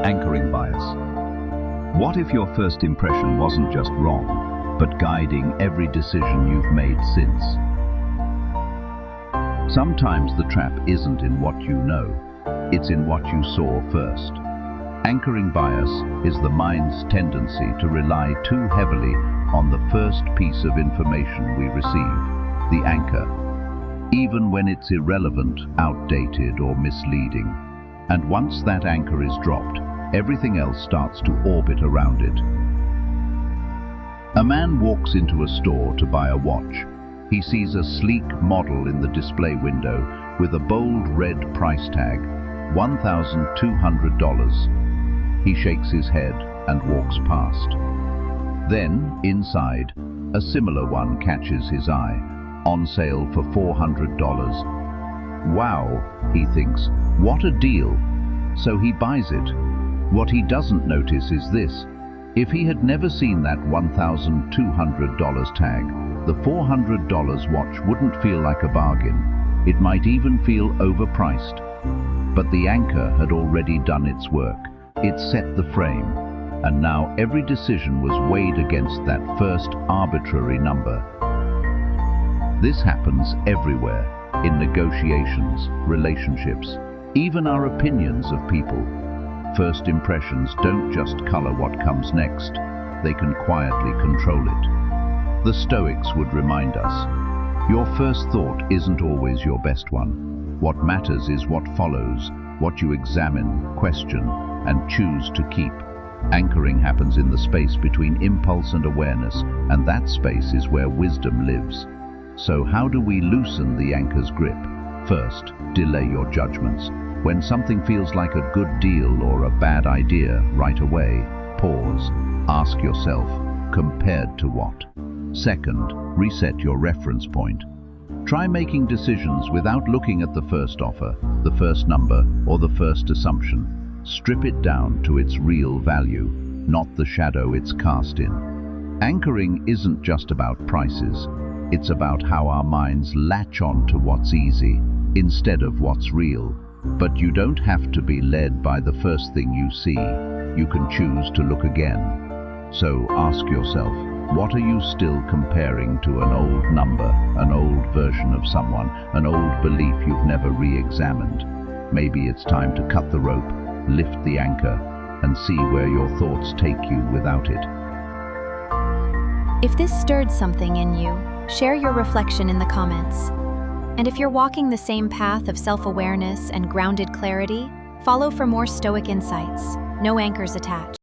Anchoring bias. What if your first impression wasn't just wrong, but guiding every decision you've made since? Sometimes the trap isn't in what you know, it's in what you saw first. Anchoring bias is the mind's tendency to rely too heavily on the first piece of information we receive, the anchor, even when it's irrelevant, outdated, or misleading. And once that anchor is dropped, everything else starts to orbit around it. A man walks into a store to buy a watch. He sees a sleek model in the display window with a bold red price tag, $1,200. He shakes his head and walks past. Then, inside, a similar one catches his eye, on sale for $400. Wow, he thinks, what a deal. So he buys it. What he doesn't notice is this. If he had never seen that $1,200 tag, the $400 watch wouldn't feel like a bargain. It might even feel overpriced. But the anchor had already done its work. It set the frame, and now every decision was weighed against that first arbitrary number. This happens everywhere, in negotiations, relationships, even our opinions of people. First impressions don't just color what comes next, they can quietly control it. The Stoics would remind us, your first thought isn't always your best one. What matters is what follows, what you examine, question, and choose to keep. Anchoring happens in the space between impulse and awareness, and that space is where wisdom lives. So how do we loosen the anchor's grip? First, delay your judgments. When something feels like a good deal or a bad idea, right away, pause. Ask yourself, compared to what? Second, reset your reference point. Try making decisions without looking at the first offer, the first number, or the first assumption. Strip it down to its real value, not the shadow it's cast in. Anchoring isn't just about prices. It's about how our minds latch on to what's easy instead of what's real. But you don't have to be led by the first thing you see. You can choose to look again. So ask yourself, what are you still comparing to an old number, an old version of someone, an old belief you've never re-examined? Maybe it's time to cut the rope, lift the anchor, and see where your thoughts take you without it. If this stirred something in you, share your reflection in the comments. And if you're walking the same path of self-awareness and grounded clarity, follow for more Stoic insights. No anchors attached.